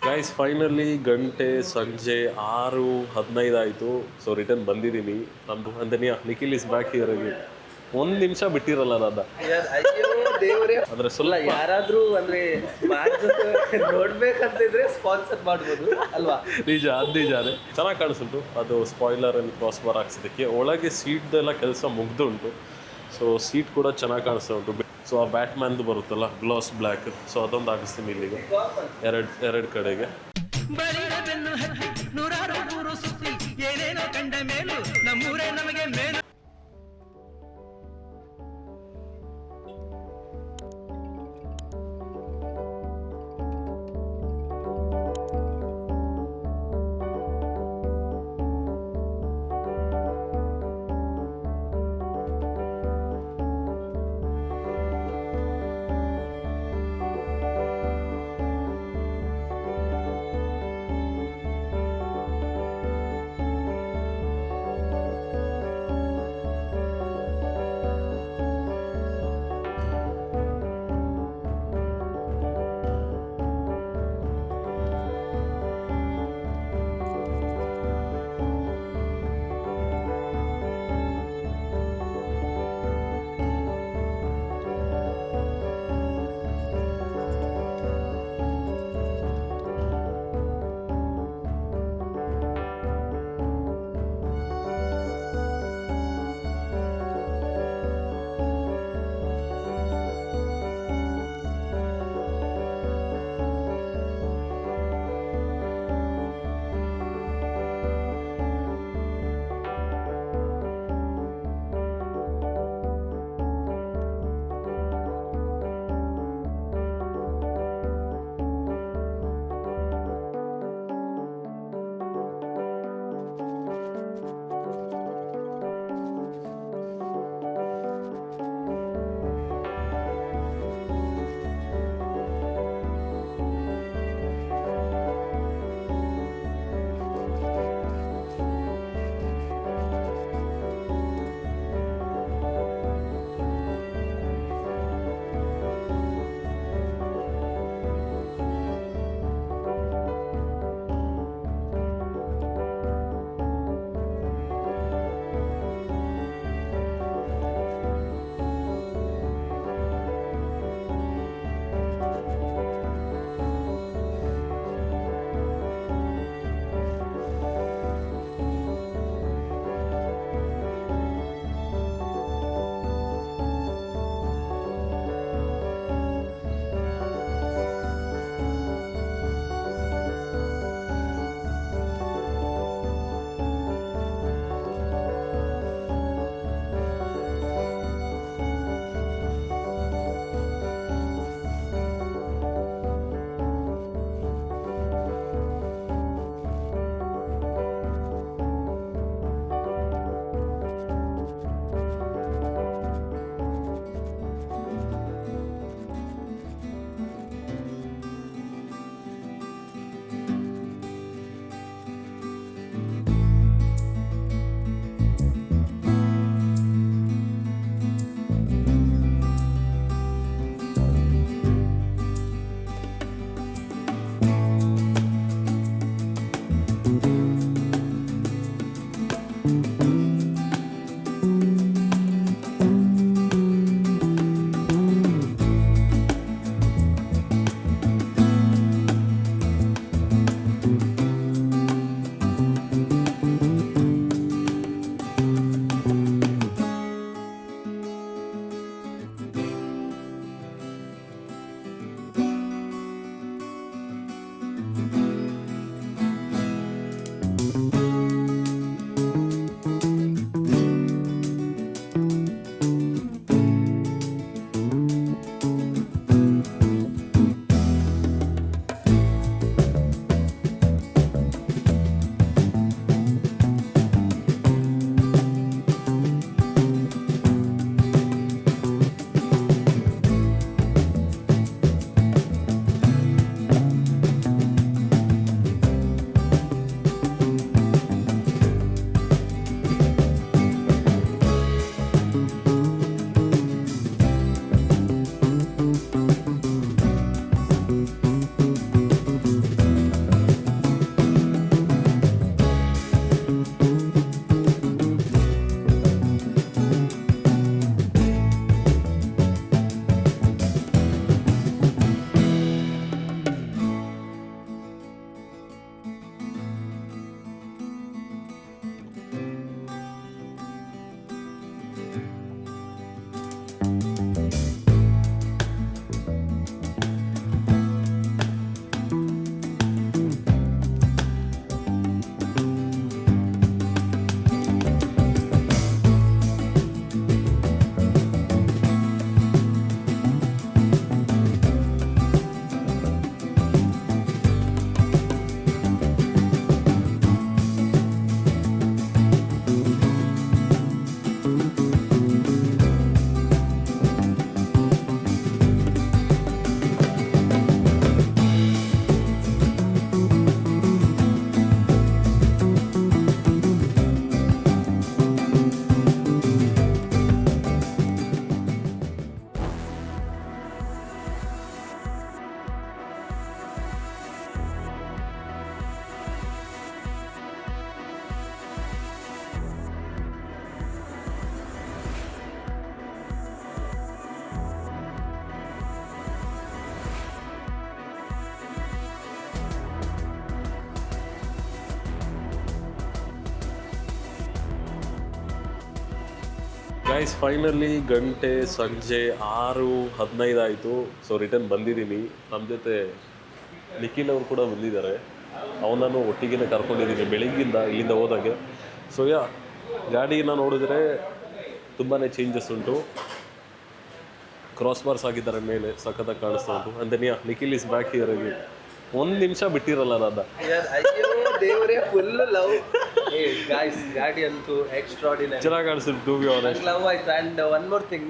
Guys finally ಗಂಟೆ ಸಂಜೆ 6:15 ಆಯಿತು. ಸೊ ರಿಟರ್ನ್ ಬಂದಿದ್ದೀನಿ. ನಮ್ಮದು ಅಂದನಿಯ ನಿಖಿಲ್ ಇಸ್ ಬ್ಯಾಕ್ ಹಿಯರ್ ಆಗಿ ಒಂದು ನಿಮಿಷ ಬಿಟ್ಟಿರಲ್ಲ ನನ್ನ. ಅಯ್ಯೋ ದೇವ್ರೆ, ಅಂದರೆ ಅಲ್ಲ ಸ್ವಲ್ಪ ಯಾರಾದ್ರೂ ಅಂದ್ರೆ ಮ್ಯಾಚ್ ಜೊತೆ ನೋಡ್ಬೇಕಂತಿದ್ರೆ ಸ್ಪಾನ್ಸರ್ ಮಾಡ್ಬೋದು ಅಲ್ವಾ? ನಿಜ, ಅದು ನಿಜಾನೆ. ಚೆನ್ನಾಗಿ ಕಾಣಿಸುಂಟು. ಅದು ಸ್ಪಾಯ್ಲರ್ ಅಲ್ಲಿ ಕ್ರಾಸ್ ಬಾರ್ ಹಾಕ್ಸಿದ್ದಕ್ಕೆ ಒಳಗೆ ಸೀಟ್ದೆಲ್ಲ ಕೆಲಸ ಮುಗ್ದುಂಟು. ಸೊ ಸೀಟ್ ಕೂಡ ಚೆನ್ನಾಗಿ ಕಾಣಿಸ್ತಾ ಉಂಟು. ಸೊ ಆ ಬ್ಯಾಟ್ಮ್ಯಾನ್ದು ಬರುತ್ತಲ್ಲ ಗ್ಲಾಸ್ ಬ್ಲ್ಯಾಕ್, ಸೊ ಅದೊಂದು ಹಾಕಿಸ್ತೀನಿ ಇಲ್ಲಿಗೆ ಎರಡು ಕಡೆಗೆ. ನೂರಾರು ಊರು ಸುತ್ತಿ ಏನೇನೋ ಕಂಡ ಮೇಲೂ ನಮ್ಮೂರೇ ನಮಗೆ ಮೇಲು. ಗೈಸ್ ಫೈನಲಿ ಗಂಟೆ ಸಂಜೆ 6:15 ಆಯಿತು. ಸೊ ರಿಟರ್ನ್ ಬಂದಿದ್ದೀನಿ. ನಮ್ಮ ಜೊತೆ ನಿಖಿಲ್ ಅವರು ಕೂಡ ಬಂದಿದ್ದಾರೆ. ಅವನನ್ನು ಒಟ್ಟಿಗೆ ಕರ್ಕೊಂಡಿದ್ದೀನಿ ಬೆಳಿಗ್ಗಿಂದ ಇಲ್ಲಿಂದ ಹೋದಾಗೆ. ಸೊ ಗಾಡಿನ ನೋಡಿದ್ರೆ ತುಂಬಾ ಚೇಂಜಸ್ ಉಂಟು. ಕ್ರಾಸ್ ಬಾರ್ಸ್ ಆಗಿದ್ದಾರೆ ಮೇಲೆ, ಸಖತ್ತಾಗಿ ಕಾಣಿಸ್ತಾ ಉಂಟು. ಅಂದೆನಿಯ ನಿಖಿಲ್ ಇಸ್ ಬ್ಯಾಕ್ ಹಿಯರ್ ಆಗಿ. ಒಂದು ನಿಮಿಷ ಬಿಟ್ಟಿರಲ್ಲ ನನ್ನ. ಅಯ್ಯೋ ದೇವರೇ, ಫುಲ್ ಲವ್. ಗಾಯ್ಸ್ ಗಾಡಿ ಅಂತೂ ಎಕ್ಸ್ಟ್ರಾರ್ಡಿನರಿ, ಚೆನ್ನಾಗಿ ಕಾಣಿಸ್ತು ಟು ಬಿ ಆನೆಸ್ಟ್. ಲವ್ ಆಯ್ತು. ಆ್ಯಂಡ್ ಒನ್ ಮೋರ್ ಥಿಂಗ್,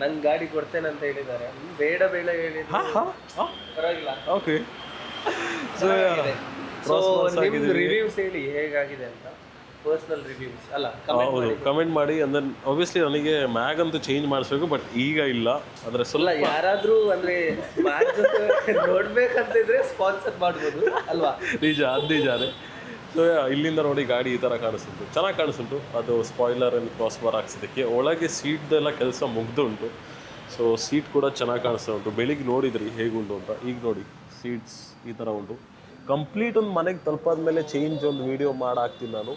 ನಂಗೆ ಗಾಡಿ ಕೊಡ್ತೇನೆ ಅಂತ ಹೇಳಿದ್ದಾರೆ. ಬೇಡ ಬೇಡ ಹೇಳಿದ್ರು, ಪರವಾಗಿಲ್ಲ. ಓಕೆ. ಸೊ ನಿಮ್ದು ರಿವ್ಯೂಸ್ ಹೇಳಿ ಹೇಗಾಗಿದೆ ಅಂತ. ಪರ್ಸನಲ್ ರಿವ್ಯೂಸ್ ಅಲ್ಲ, ಹೌದು, ಕಮೆಂಟ್ ಮಾಡಿ. ಅಂದ್ರೆ ಆಬ್ವಿಯಸ್ಲಿ ನನಗೆ ಮ್ಯಾಗ್ ಅಂತೂ ಚೇಂಜ್ ಮಾಡಿಸ್ಬೇಕು, ಬಟ್ ಈಗ ಇಲ್ಲ. ಅಂದರೆ ಸ್ವಲ್ಪ ಯಾರಾದ್ರೂ ಅಂದ್ರೆ ಮ್ಯಾಗ್ ಜೊತೆ ನೋಡ್ಬೇಕಂತಿದ್ರೆ ಸ್ಪಾನ್ಸರ್ ಮಾಡ್ಬೋದು ಅಲ್ವಾ? ನಿಜ, ಅದು ನಿಜಾನೇ. ಸೊ ಇಲ್ಲಿಂದ ನೋಡಿ ಗಾಡಿ ಈ ಥರ ಕಾಣಿಸುತ್ತೆ, ಚೆನ್ನಾಗಿ ಕಾಣಿಸುಂಟು. ಅದು ಸ್ಪಾಯ್ಲರ್ ಆ್ಯಂಡ್ ಕ್ರಾಸ್ ಬಾರ್ ಹಾಕ್ಸಿದ್ದಕ್ಕೆ ಒಳಗೆ ಸೀಟ್ದೆಲ್ಲ ಕೆಲಸ ಮುಗ್ದುಂಟು. ಸೊ ಸೀಟ್ ಕೂಡ ಚೆನ್ನಾಗಿ ಕಾಣಿಸ್ತಾ ಉಂಟು. ಬೆಳಿಗ್ಗೆ ನೋಡಿದ್ರಿ ಹೇಗುಂಟು ಅಂತ. ಈಗ ನೋಡಿ ಸೀಟ್ಸ್ ಈ ಥರ ಉಂಟು. ಕಂಪ್ಲೀಟ್ ಒಂದು ಮನೆಗೆ ತಲುಪಾದ ಮೇಲೆ ಚೇಂಜ್ ಒಂದು ವೀಡಿಯೋ ಮಾಡಾಕ್ತೀನಿ ನಾನು.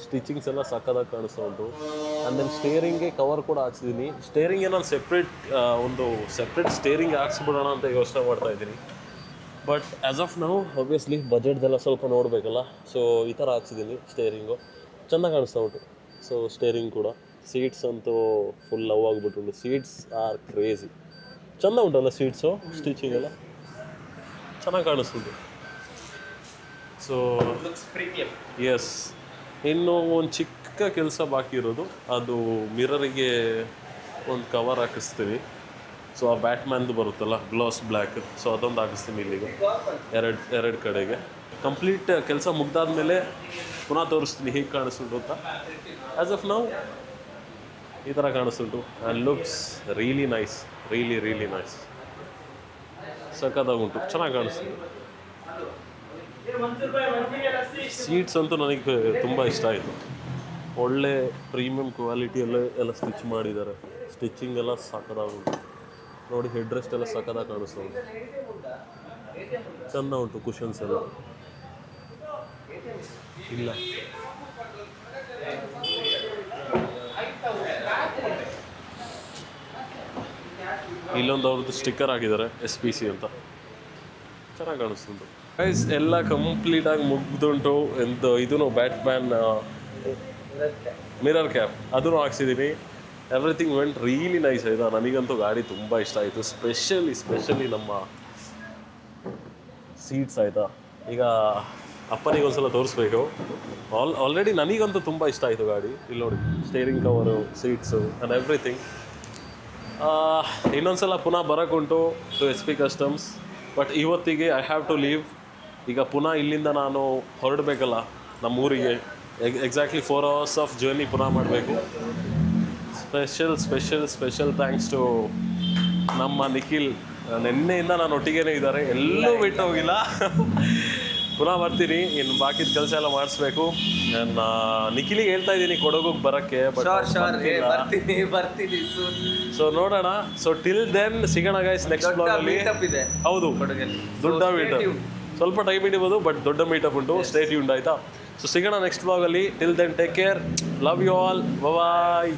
ಸ್ಟಿಚಿಂಗ್ಸ್ ಎಲ್ಲ ಸಕ್ಕದಾಗಿ ಕಾಣಿಸ್ತಾ ಉಂಟು. ಆ್ಯಂಡ್ ದೆನ್ ಸ್ಟೇರಿಂಗ್ಗೆ ಕವರ್ ಕೂಡ ಹಾಕ್ಸಿದ್ದೀನಿ. ಸ್ಟೇರಿಂಗ್ಗೆ ನಾನು ಸೆಪ್ರೇಟ್ ಸ್ಟೇರಿಂಗ್ ಹಾಕ್ಸ್ಬಿಡೋಣ ಅಂತ ಯೋಚನೆ ಮಾಡ್ತಾ ಇದ್ದೀನಿ. ಬಟ್ ಆ್ಯಸ್ ಆಫ್ ನಾವು ಆಬ್ವಿಯಸ್ಲಿ ಬಜೆಟ್ದೆಲ್ಲ ಸ್ವಲ್ಪ ನೋಡಬೇಕಲ್ಲ. ಸೊ ಈ ಥರ ಹಾಕ್ಸಿದ್ದೀನಿ ಸ್ಟೇರಿಂಗು. ಚೆನ್ನಾಗಿ ಕಾಣಿಸ್ತಾ ಉಂಟು. ಸೊ ಸ್ಟೇರಿಂಗ್ ಕೂಡ, ಸೀಟ್ಸ್ ಅಂತೂ ಫುಲ್ ಲವ್ ಆಗಿಬಿಟ್ಟು. Seats R crazy. ಚೆಂದ ಉಂಟಲ್ಲ ಸೀಟ್ಸು, ಸ್ಟಿಚಿಂಗ್ ಎಲ್ಲ ಚೆನ್ನಾಗಿ ಕಾಣಿಸ್ತಿದೆ. ಸೊ ಎಸ್, ಇನ್ನು ಒಂದು ಚಿಕ್ಕ ಕೆಲಸ ಬಾಕಿ ಇರೋದು, ಅದು ಮಿರರಿಗೆ ಒಂದು ಕವರ್ ಹಾಕಿಸ್ತೀವಿ. ಸೊ ಆ ಬ್ಯಾಟ್ಮ್ಯಾನ್ದು ಬರುತ್ತಲ್ಲ ಗ್ಲಾಸ್ ಬ್ಲ್ಯಾಕ್, ಸೊ ಅದೊಂದು ಹಾಕಿಸ್ತೀನಿ ಇಲ್ಲಿಗೆ ಎರಡು ಕಡೆಗೆ. ಕಂಪ್ಲೀಟ್ ಕೆಲಸ ಮುಗ್ದಾದ್ಮೇಲೆ ಪುನಃ ತೋರಿಸ್ತೀನಿ ಹೇಗೆ ಕಾಣಿಸುಂಟು ಅಂತ. ಆ್ಯಸ್ ಆಫ್ ನಾವು ಈ ಥರ ಕಾಣಿಸುಂಟು. And looks really nice, really nice. ಸಖತ್ತಾಗುಂಟು, ಚೆನ್ನಾಗಿ ಕಾಣಿಸ್ತಿದೆ. ಸೀಟ್ಸ್ ಅಂತೂ ನನಗೆ ತುಂಬ ಇಷ್ಟ ಆಯಿತು. ಒಳ್ಳೆ ಪ್ರೀಮಿಯಂ ಕ್ವಾಲಿಟಿಯಲ್ಲ ಸ್ಟಿಚ್ ಮಾಡಿದ್ದಾರೆ. ಸ್ಟಿಚಿಂಗ್ ಎಲ್ಲ ಸಖತ್ತಾಗುಂಟು. ನೋಡಿ ಹೆಡ್ ರೆಸ್ಟ್ ಎಲ್ಲ ಸಖತ್ತಾಗಿ ಕಾಣಿಸ್ತಾ ಉಂಟು. ಚೆಂದ ಉಂಟು. ಕುಷನ್ಸ್ ಎಲ್ಲ ಇಲ್ಲ. ಇಲ್ಲೊಂದು ಅವ್ರದ್ದು ಸ್ಟಿಕ್ಕರ್ ಹಾಕಿದ್ದಾರೆ SPC ಅಂತ, ಚೆನ್ನಾಗಿ ಕಾಣಿಸ್ತುಂಟು. ಗೈಸ್ ಎಲ್ಲ ಕಂಪ್ಲೀಟಾಗಿ ಮುಗ್ದುಂಟು. ಇದೂ ಬ್ಯಾಟ್ಮ್ಯಾನ್ ಮಿರರ್ ಕ್ಯಾಪ್ ಅದನ್ನು ಹಾಕ್ಸಿದ್ದೀನಿ. ಎವ್ರಿಥಿಂಗ್ ವೆಂಟ್ ರಿಯಲಿ ನೈಸ್ ಆಯಿತಾ. ನನಗಂತೂ ಗಾಡಿ ತುಂಬ ಇಷ್ಟ ಆಯಿತು. ಸ್ಪೆಷಲಿ ನಮ್ಮ ಸೀಟ್ಸ್ ಆಯಿತಾ. ಈಗ ಅಪ್ಪನಿಗೆ ಒಂದ್ಸಲ ತೋರಿಸ್ಬೇಕು. ಆಲ್ರೆಡಿ ನನಗಂತೂ ತುಂಬ ಇಷ್ಟ ಆಯಿತು ಗಾಡಿ. ಇಲ್ಲಿ ನೋಡಿ steering cover, seats and everything. ಇನ್ನೊಂದ್ಸಲ ಪುನಃ ಬರೋಕ್ಕುಂಟು ಟು SP ಕಸ್ಟಮ್ಸ್. ಬಟ್ ಇವತ್ತಿಗೆ ಐ ಹ್ಯಾವ್ ಟು ಲೀವ್. ಈಗ ಪುನಃ ಇಲ್ಲಿಂದ ನಾನು ಹೊರಡಬೇಕಲ್ಲ ನಮ್ಮೂರಿಗೆ. ಎಕ್ಸಾಕ್ಟ್ಲಿ 4 hours ಆಫ್ ಜರ್ನಿ ಪುನಃ ಮಾಡಬೇಕು. ಸ್ಪೆಷಲ್ ಥ್ಯಾಂಕ್ಸ್ ಟು ನಮ್ಮ ನಿಖಿಲ್. ನಿನ್ನೆಯಿಂದ ನಾನು ಒಟ್ಟಿಗೇ ಇದ್ದಾರೆ, ಎಲ್ಲೂ ಬಿಟ್ಟು ಹೋಗಿಲ್ಲ. ಪುನಃ ಬರ್ತೀನಿ. ಇನ್ನು ಬಾಕಿದ ಕೆಲಸ ಎಲ್ಲ ಮಾಡಿಸ್ಬೇಕು. ನಾನು ನಿಖಿಲಿಗೆ ಹೇಳ್ತಾ ಇದ್ದೀನಿ ಕೊಡಗೋಗಿ ಬರೋಕ್ಕೆ. ಬಟ್ ಬರ್ತೀನಿ. ಸೊ ನೋಡೋಣ. ಸೊ ಟಿಲ್ ದೆನ್ ಸಿಗೋಣ ಗೈಸ್ ನೆಕ್ಸ್ಟ್ ಬ್ಲಾಗಲ್ಲಿ. ಹೌದು, ದೊಡ್ಡ ಮೀಟಪ್. ಸ್ವಲ್ಪ ಟೈಮ್ ಹಿಡಿಬೋದು, ಬಟ್ ದೊಡ್ಡ ಮೀಟಪ್ ಉಂಟು. ಸ್ಟೇ ಟ್ಯೂನ್ಡ್ ಆಯಿತಾ. ಸೊ ಸಿಗೋಣ ನೆಕ್ಸ್ಟ್ ಬ್ಲಾಗಲ್ಲಿ. Till then take care, love you all, bye.